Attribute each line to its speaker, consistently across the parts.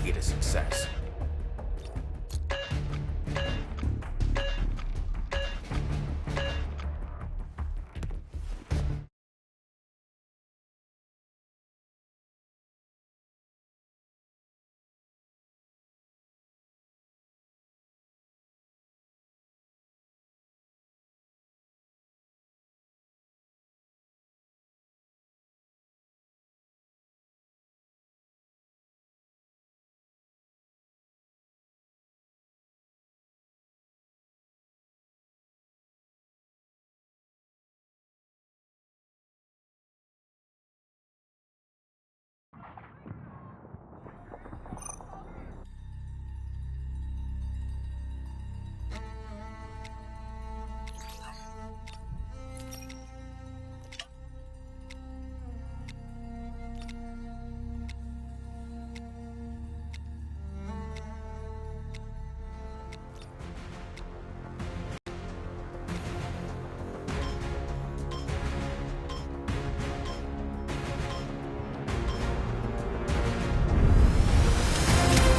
Speaker 1: key to success.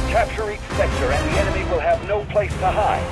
Speaker 2: Capture each sector and the enemy will have no place to hide.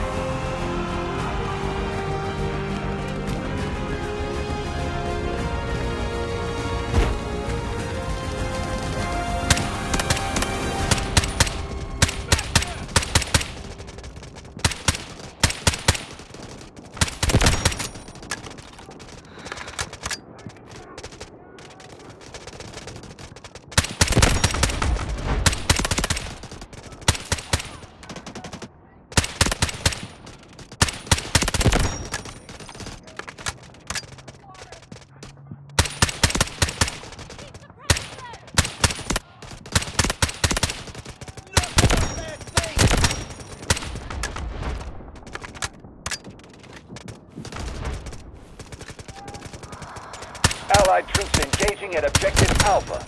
Speaker 2: Allied troops engaging at Objective Alpha.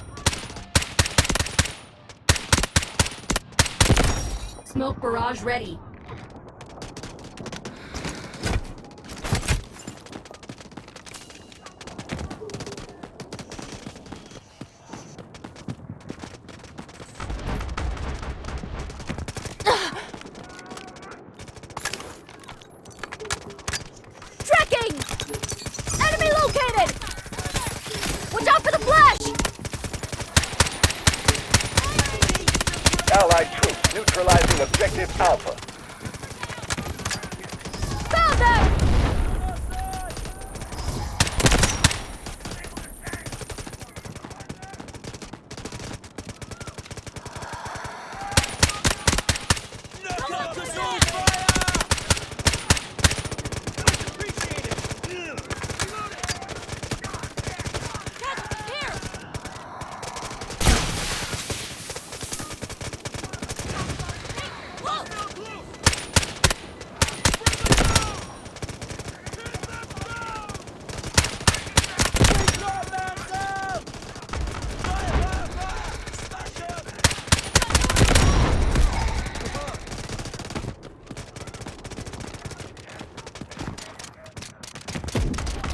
Speaker 3: Smoke barrage ready.
Speaker 4: Tracking! Enemy located! Watch out for the flash!
Speaker 2: Allied troops neutralizing Objective Alpha.
Speaker 4: Found them!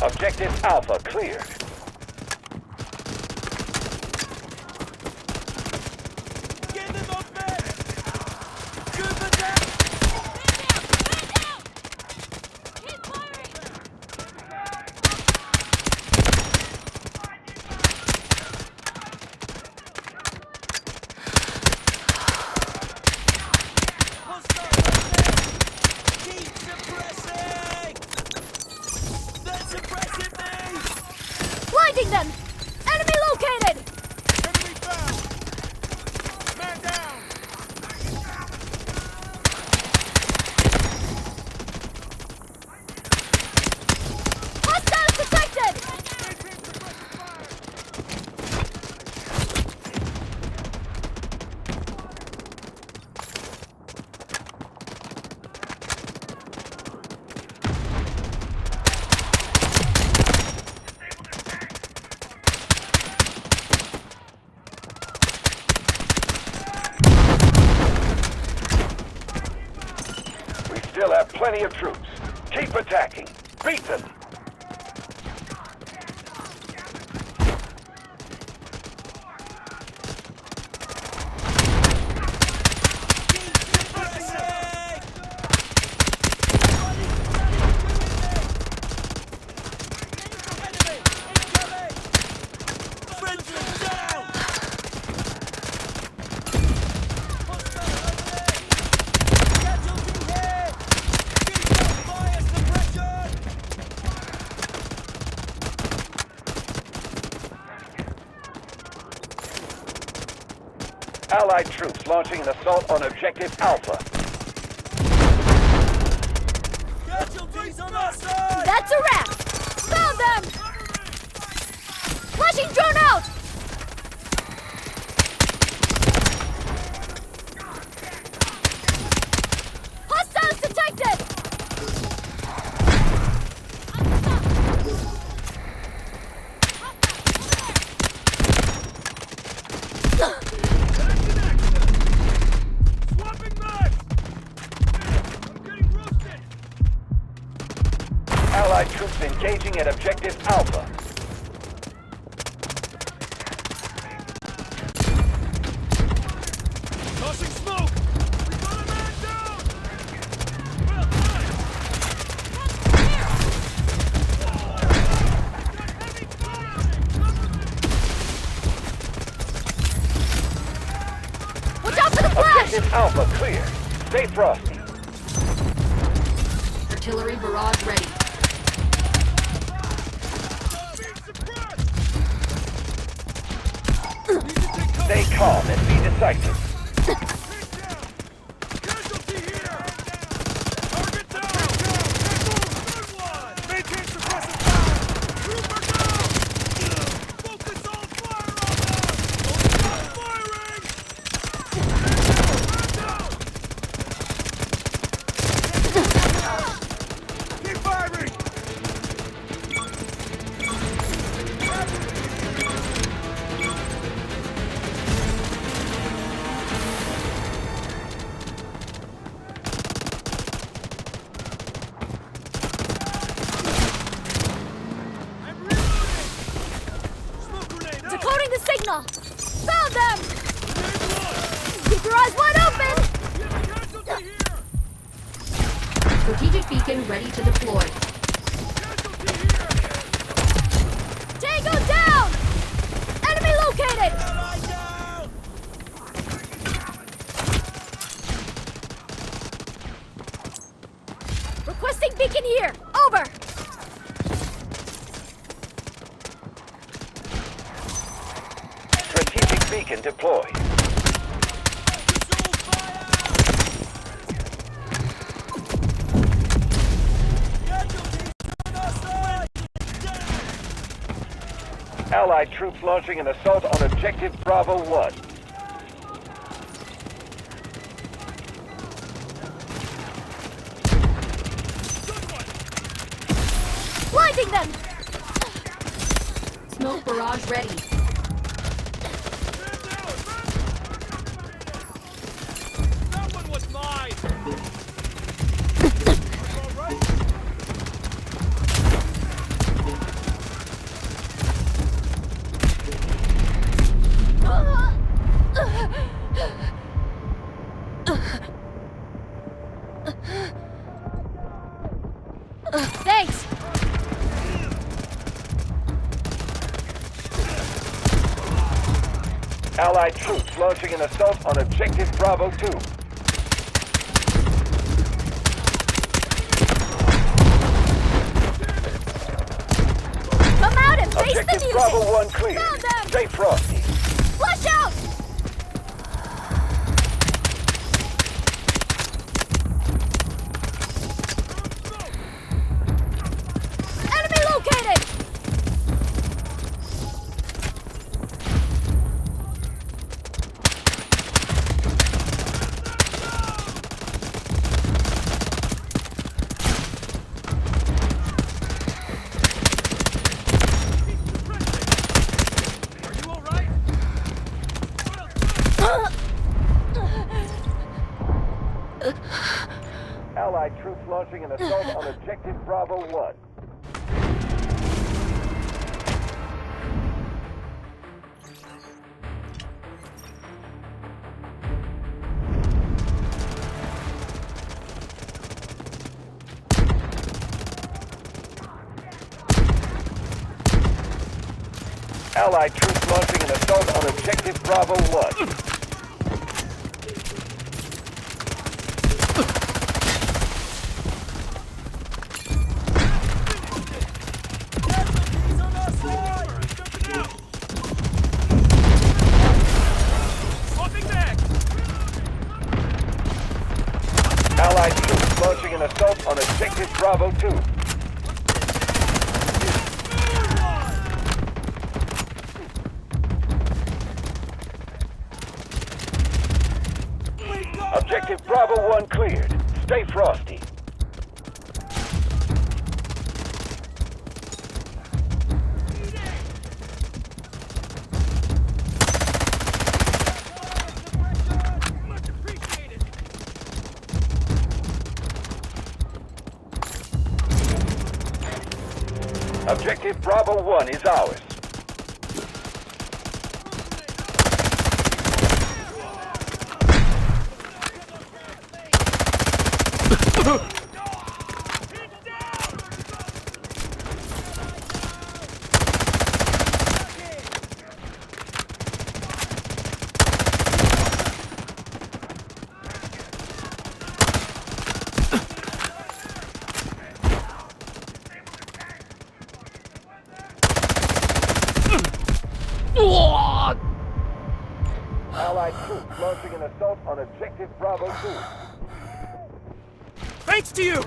Speaker 2: Objective Alpha cleared.
Speaker 4: Blinding them! Enemy located!
Speaker 5: Enemy found! Man down!
Speaker 4: Hostiles detected!
Speaker 2: We still have plenty of troops. Keep attacking. Beat them. Allied troops launching an assault on Objective Alpha.
Speaker 5: Casualties on our side!
Speaker 4: That's a wrap! Found them! Flashing drone out! Hostiles detected!
Speaker 5: Swapping mags! I'm getting roasted!
Speaker 2: Allied troops engaging at Objective Alpha.
Speaker 5: Tossing smoke! We got a man down! Well done! Heavy fire!
Speaker 4: Watch out for the flash!
Speaker 2: Objective Alpha clear. Stay frosty.
Speaker 3: Artillery barrage ready.
Speaker 5: Being suppressed! Need to take cover!
Speaker 2: Stay calm and be decisive.
Speaker 5: Hit down! Casualty here! Target down! Good one! Maintain suppressive fire! Trooper down! Focus all fire on them! Stop firing! Keep firing! I'm reloading! Smoke grenade out!
Speaker 4: Decoding the signal! Found them!
Speaker 5: Grenade one!
Speaker 4: Keep your eyes wide open!
Speaker 5: We have a casualty here!
Speaker 3: Strategic beacon ready to deploy.
Speaker 5: Casualty here!
Speaker 4: Tango down! Enemy located!
Speaker 5: Ally down!
Speaker 4: Requesting beacon here! Over!
Speaker 2: Strategic beacon deployed.
Speaker 5: Control fire! Casualties on our side!
Speaker 2: Allied troops launching an assault on Objective Bravo 1.
Speaker 5: Good one!
Speaker 4: Blinding them!
Speaker 3: Smoke barrage ready.
Speaker 5: Man down! That one was mine! All right?
Speaker 4: Thanks!
Speaker 2: Allied troops launching an assault on Objective Bravo 2.
Speaker 4: Come out and face the
Speaker 2: Objective
Speaker 4: music!
Speaker 2: Bravo 1 clear.
Speaker 4: Found them!
Speaker 2: Stay frosty.
Speaker 4: Flush out! Enemy located!
Speaker 5: Are you all right?
Speaker 2: Allied troops launching an assault on Objective Bravo 1. Allied troops launching an assault on Objective Bravo 1.
Speaker 5: Casualties on our side! Jumping out! Swapping back!
Speaker 2: assault on objective Bravo 2. Objective Bravo 1 cleared. Stay frosty.
Speaker 5: Much appreciated.
Speaker 2: Objective Bravo 1 is ours. Allied troops launching an assault on objective Bravo 2.
Speaker 5: Thanks to you.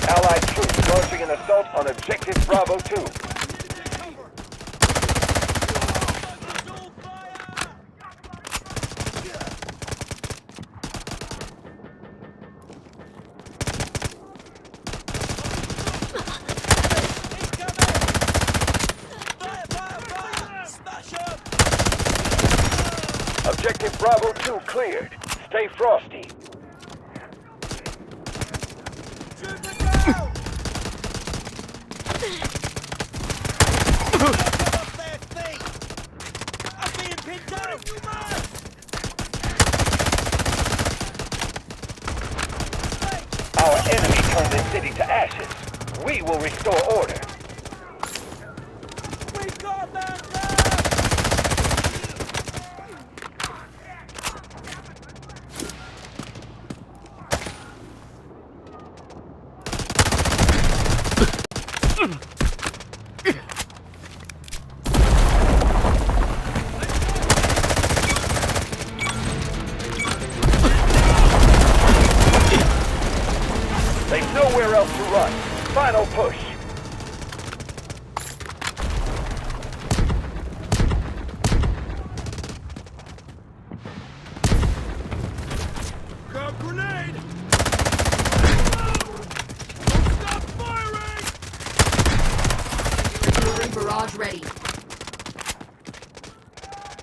Speaker 2: Allied troops launching an assault on objective Bravo 2. Objective Bravo 2 cleared. Stay frosty. Our enemy turned this city to ashes. We will restore order. They've nowhere else to run. Final push.
Speaker 5: Grab grenade. Don't stop firing.
Speaker 3: Artillery barrage ready.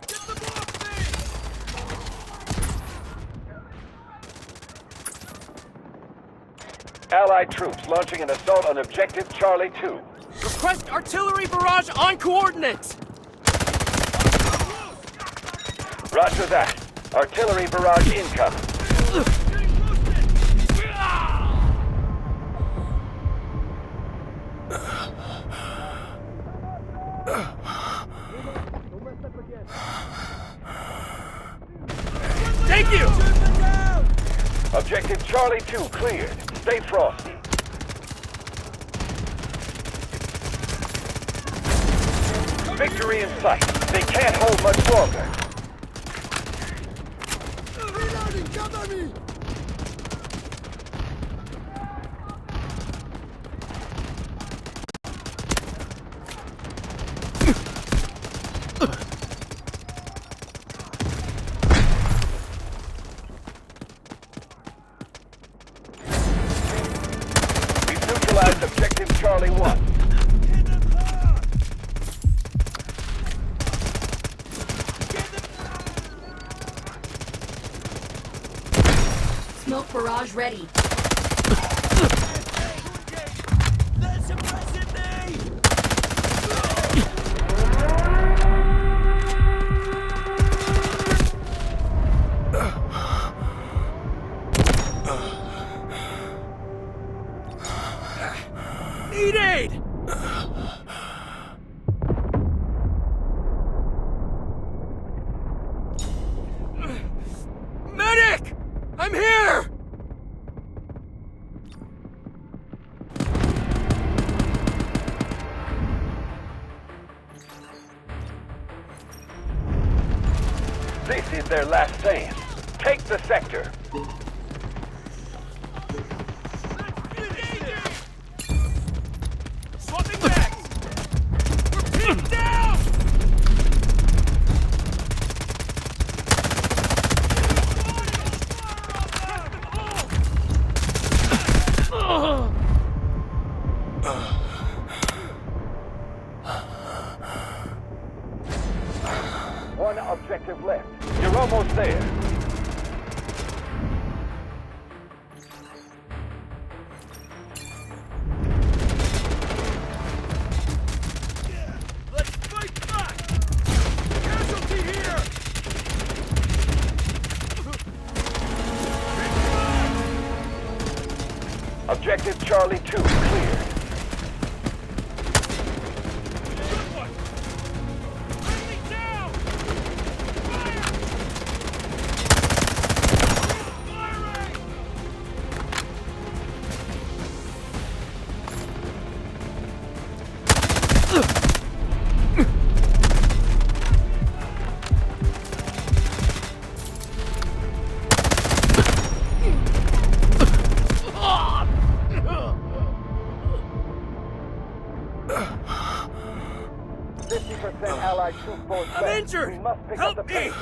Speaker 5: Get the box in.
Speaker 2: Allied troops launching an assault on objective Charlie 2.
Speaker 5: Request artillery barrage on coordinates.
Speaker 2: Roger that. Artillery barrage incoming.
Speaker 5: Thank you.
Speaker 2: Objective Charlie 2 cleared. Stay frosty. Victory in sight. They can't hold much longer.
Speaker 5: Reloading, cover me.
Speaker 2: We've neutralized objective Charlie 1.
Speaker 5: Get
Speaker 3: barrage ready.
Speaker 5: They're suppressing me! Need aid! Medic! I'm here!
Speaker 2: This is their last stand. Take the sector.
Speaker 5: Swapping backs! We're pinned down!
Speaker 2: One objective left. You're almost there.
Speaker 5: Let's fight back! Casualty here!
Speaker 2: Objective Charlie 2 cleared.
Speaker 5: Good one! Friendly down! Fire! Firing!
Speaker 2: Allied troop force
Speaker 5: I'm
Speaker 2: left.
Speaker 5: injured!
Speaker 2: We must pick up the
Speaker 5: Help me!
Speaker 2: pace.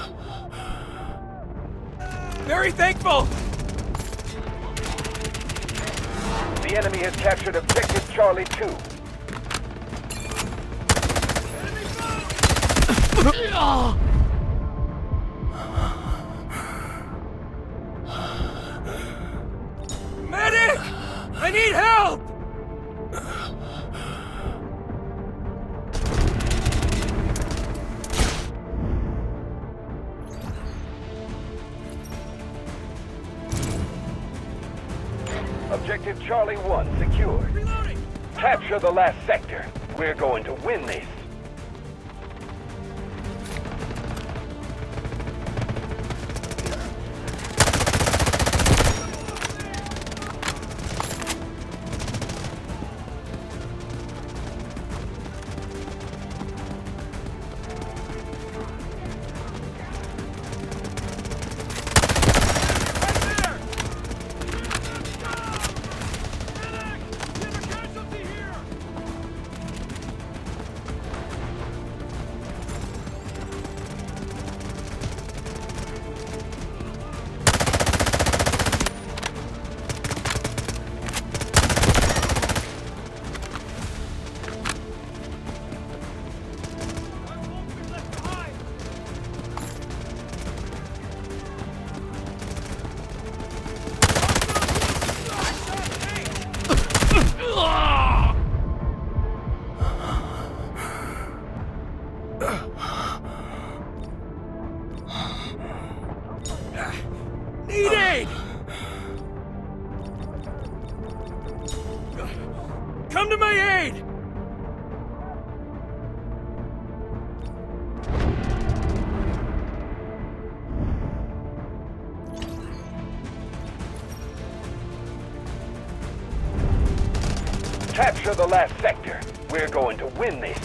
Speaker 5: Very thankful!
Speaker 2: The enemy has captured objective Charlie 2.
Speaker 5: Enemy found! Medic! I need help!
Speaker 2: Objective Charlie 1 secured.
Speaker 5: Reloading!
Speaker 2: Capture the last sector. We're going to win this.
Speaker 5: Right there! Medic! We have a casualty here! I won't be left behind! Need aid! Come to my aid!
Speaker 2: Capture the last sector. We're going to win this.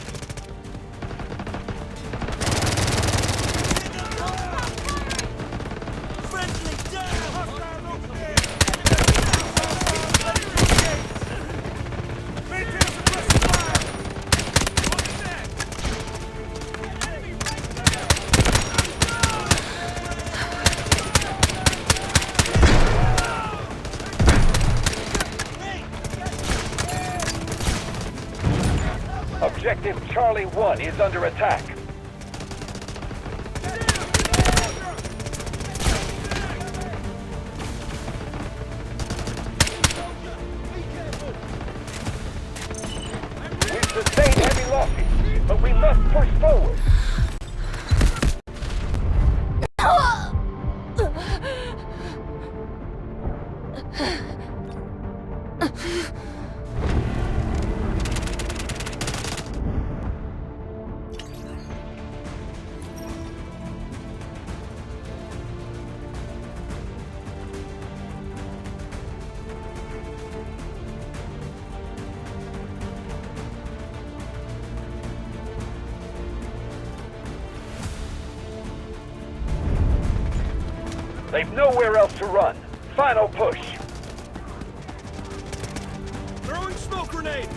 Speaker 5: Friendly down! Maintain suppressive fire! On the net! Enemy right there!
Speaker 2: Objective Charlie 1 is under attack. must push forward. They've nowhere else to run. Final push.
Speaker 5: Throwing smoke grenade!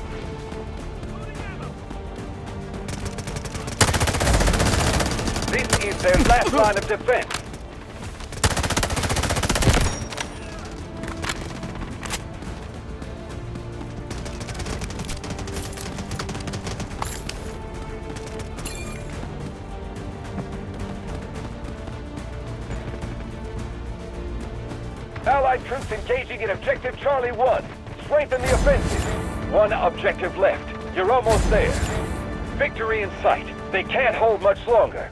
Speaker 2: This is their last line of defense. Allied troops engaging in Objective Charlie 1. Strengthen the offensive. One objective left. You're almost there. Victory in sight. They can't hold much longer.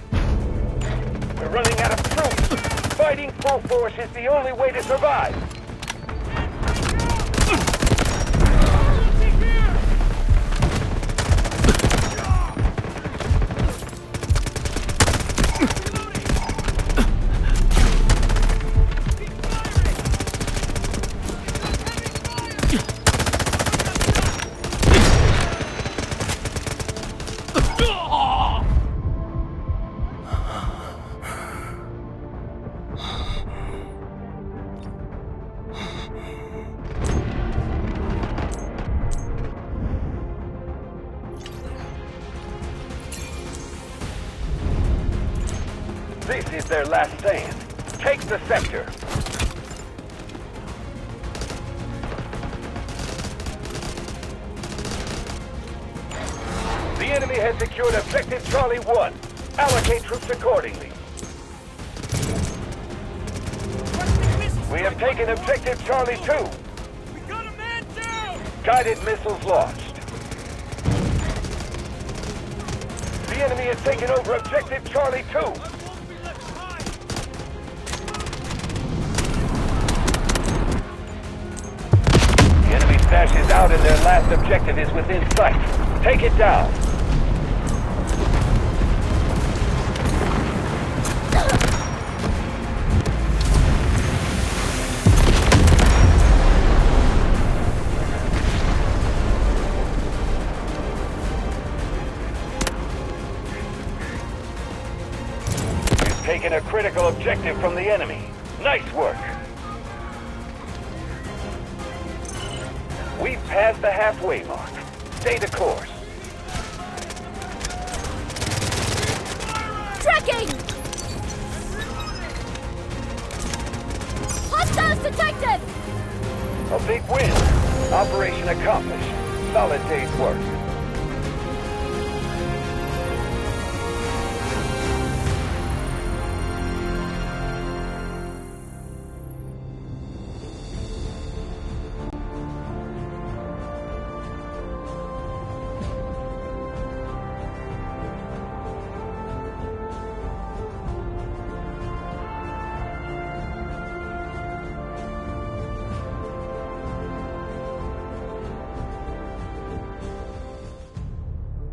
Speaker 2: We're running out of troops. Fighting full force is the only way to survive. This is their last stand. Take the sector. The enemy has secured Objective Charlie 1. Allocate troops accordingly. We have taken Objective Charlie 2.
Speaker 5: We got a man down!
Speaker 2: Guided missiles launched. The enemy has taken over Objective Charlie 2.
Speaker 5: I won't be left behind!
Speaker 2: The enemy stashes out and their last objective is within sight. Take it down. We've taken a critical objective from the enemy. Nice work. We've passed the halfway mark. Stay the course.
Speaker 4: Tracking! Hostiles detected!
Speaker 2: A big win. Operation accomplished. Solid day's work.